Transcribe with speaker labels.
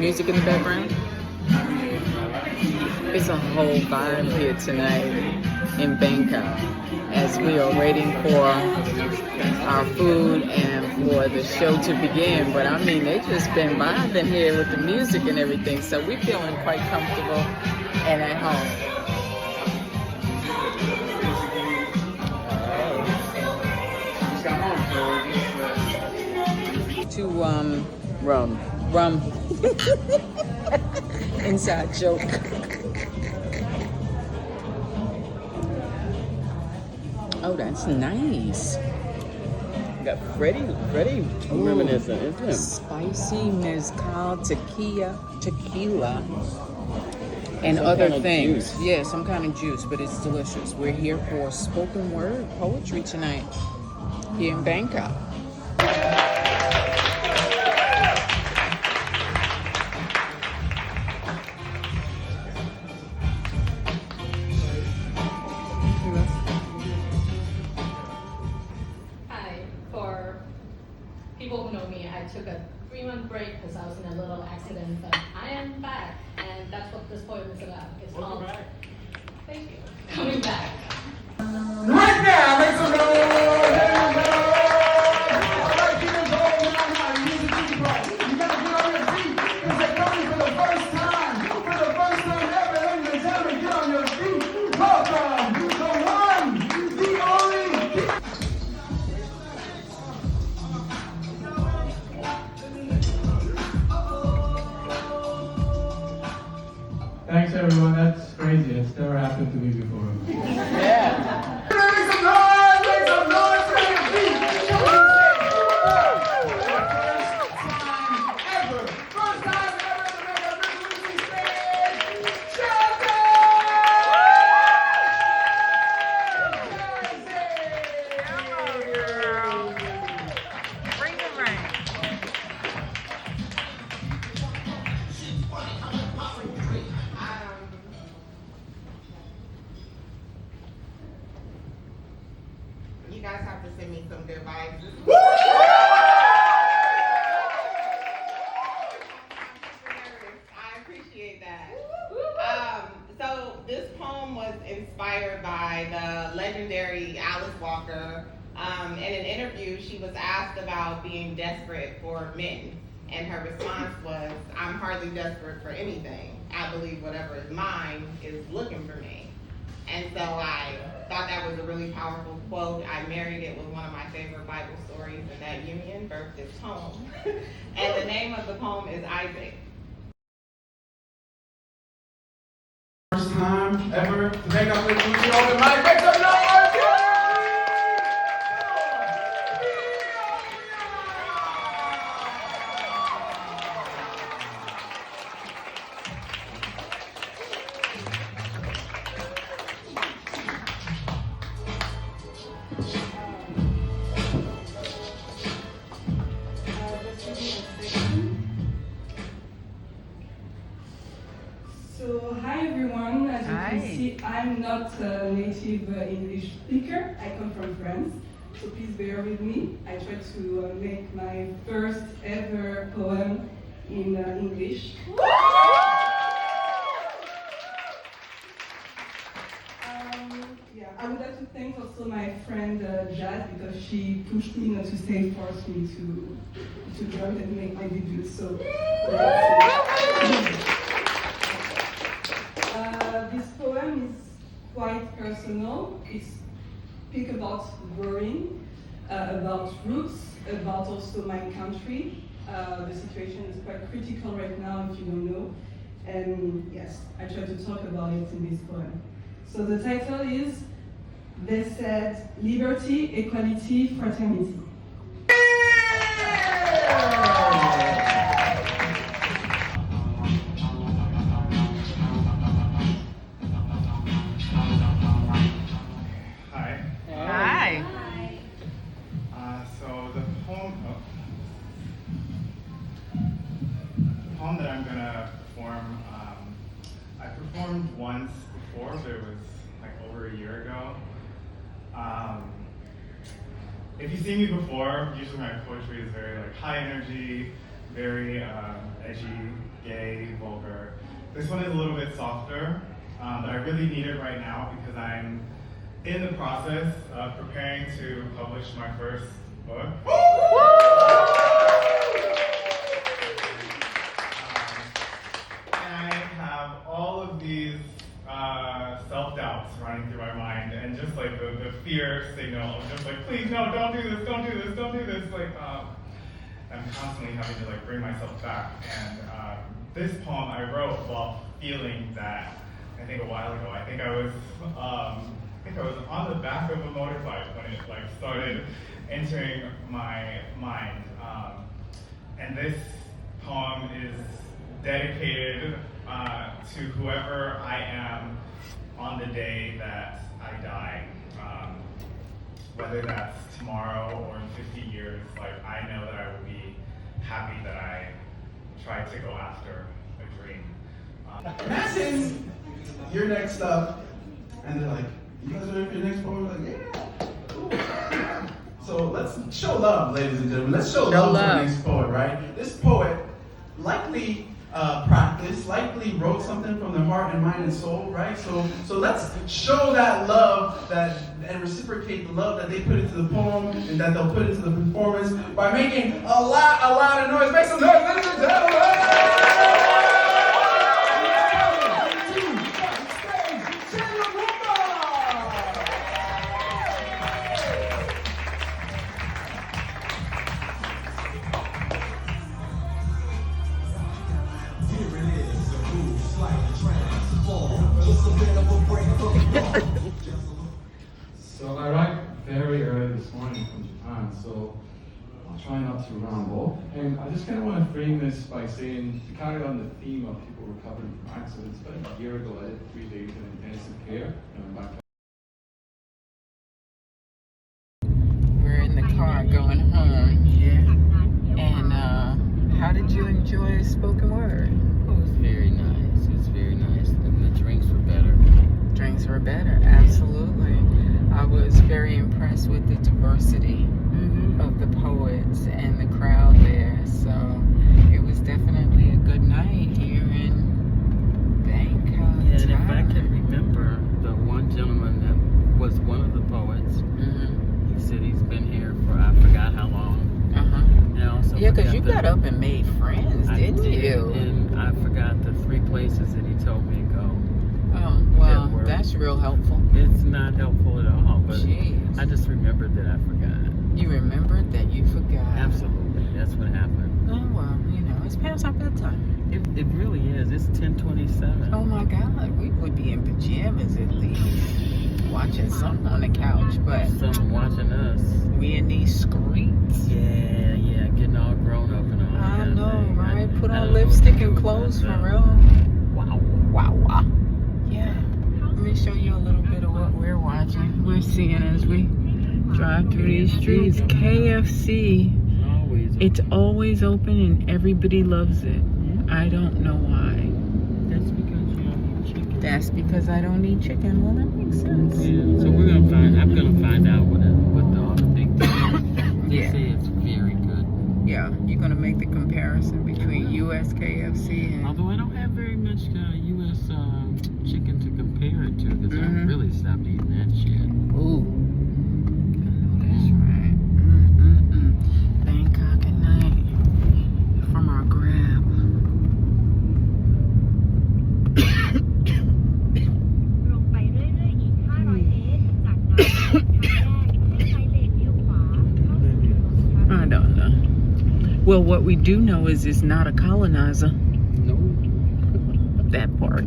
Speaker 1: music in the background? It's a whole vibe here tonight in Bangkok as we are waiting for our food and for the show to begin. But I mean, they just been vibing here with the music and everything, so we're feeling quite comfortable and at home. To rum inside joke. Oh, that's nice.
Speaker 2: Got Freddie reminiscent, isn't it?
Speaker 1: Spicy mezcal, tequila, and
Speaker 2: some
Speaker 1: other
Speaker 2: kind of
Speaker 1: things.
Speaker 2: juice.
Speaker 1: Yeah, some kind of juice, but it's delicious. We're here for spoken word poetry tonight here in Bangkok.
Speaker 3: People who know me, I took a 3-month break because I was in a little accident, but I am back, and that's what this poem is about. It's called Thank you. Coming back.
Speaker 4: Right now, make some noise! All right, keep it going now. You gotta get on your feet. It's a coming for the first time. For the first time ever, ladies and gentlemen, get on your feet. Welcome, the one, the only. Thanks everyone, that's crazy. It's never happened to me before.
Speaker 1: Yeah.
Speaker 4: Make some noise, make some noise for your feet. First time ever to make a Big Lucy stage. Chelsea!
Speaker 1: Bring it right.
Speaker 5: You guys have to send me some good vibes. I appreciate that. So this poem was inspired by the legendary Alice Walker. In an interview, she was asked about being desperate for men. And her response was, I'm hardly desperate for anything. I believe whatever is mine is looking for me. And so I thought that was a really powerful quote. I married it with one of my favorite Bible stories, and that union birthed this poem. And the name of the poem is Isaac.
Speaker 4: First time ever to make up with Lucy open mic. Make some noise!
Speaker 6: So, hi everyone. As you can see, I'm not a native English speaker. I come from France, so please bear with me. I try to make my first ever poem in English. I would like to thank also my friend Jazz, because she pushed me, not to say forced me to join and make my debut. So this poem is quite personal. It's speak about growing, about roots, about also my country. The situation is quite critical right now, if you don't know. And yes, I try to talk about it in this poem. So the title is, they said, liberty, equality, fraternity.
Speaker 1: Hi.
Speaker 4: So the poem that I'm gonna perform, I performed once before, but it was like over a year ago. If you've seen me before, usually my poetry is very like high energy, very edgy,
Speaker 7: gay, vulgar. This one is a little bit softer, but I really need it right now because I'm in the process of preparing to publish my first book. And I have all of these self-doubts running through my mind, and just like the fear signal of just like, please no, don't do this, don't do this, don't do this. Like I'm constantly having to like bring myself back. And this poem I wrote while feeling that. I think a while ago. I think I was on the back of a motorbike when it like started entering my mind. And this poem is dedicated to whoever I am on the day that I die. Whether that's tomorrow or in 50 years, like I know that I will be happy that I tried to go after a dream.
Speaker 4: Imagine you're next up, and they're like, you guys ready for your next poem? Like, yeah. Cool. So let's show love, ladies and gentlemen. Let's show love to the next poet, right? This poet likely practiced, likely wrote something from their heart and mind and soul, right? So let's show that love and reciprocate the love that they put into the poem and that they'll put into the performance by making a lot of noise. Make some noise, ladies and gentlemen!
Speaker 8: So I arrived very early this morning from Japan, so I'll try not to ramble. And I just kind of want to frame this by saying, to carry on the theme of people recovering from accidents, about a year ago I did 3 days in intensive care.
Speaker 1: We're in the car going home. Yeah. And how did you enjoy spoken word?
Speaker 2: It was very nice. It was very nice. And the drinks were better.
Speaker 1: Drinks were better, absolutely. I was very impressed with the diversity of the poets and the crowd there. So it was definitely a good night here in Bangkok.
Speaker 2: Yeah, and if I can remember, the one gentleman that was one of the poets, he said he's been here for I forgot how long. And also
Speaker 1: yeah, because you got up and made friends, didn't you?
Speaker 2: And I forgot the 3 places that he told me to go.
Speaker 1: Oh, well, that's real helpful.
Speaker 2: It's not helpful at all, but
Speaker 1: Jeez.
Speaker 2: I just remembered that I forgot.
Speaker 1: You remembered that you forgot.
Speaker 2: Absolutely, that's what happened.
Speaker 1: Oh, well, you know, it's past our bedtime.
Speaker 2: It really is. It's 10:27.
Speaker 1: Oh my God, we would be in pajamas at least, watching something on the couch, but
Speaker 2: Someone watching us.
Speaker 1: we in these screens.
Speaker 2: Yeah, getting all grown up and all.
Speaker 1: I
Speaker 2: that
Speaker 1: know,
Speaker 2: thing.
Speaker 1: right?
Speaker 2: I
Speaker 1: Put
Speaker 2: don't
Speaker 1: on
Speaker 2: know
Speaker 1: lipstick
Speaker 2: what to
Speaker 1: and
Speaker 2: do
Speaker 1: clothes
Speaker 2: with
Speaker 1: for
Speaker 2: myself.
Speaker 1: real. Wow. Yeah. Let me show you a little bit of what we're watching. We're seeing as we drive through these streets. KFC. It's always open and everybody loves it. I don't know why.
Speaker 2: That's because you don't eat chicken.
Speaker 1: That's because I don't eat chicken. Well, that makes sense.
Speaker 2: Yeah, so I'm gonna find out what the other thing is. They
Speaker 1: Yeah.
Speaker 2: say it's very good.
Speaker 1: Yeah, you're gonna make the comparison between U.S. KFC and.
Speaker 2: Although I don't have very much U.S. Chicken to compare it to, because I really stopped eating that shit.
Speaker 1: Ooh. I know that's right. Bangkok at night from our Grab. I don't know. Well, what we do know is it's not a colonizer.
Speaker 2: No.
Speaker 1: That part.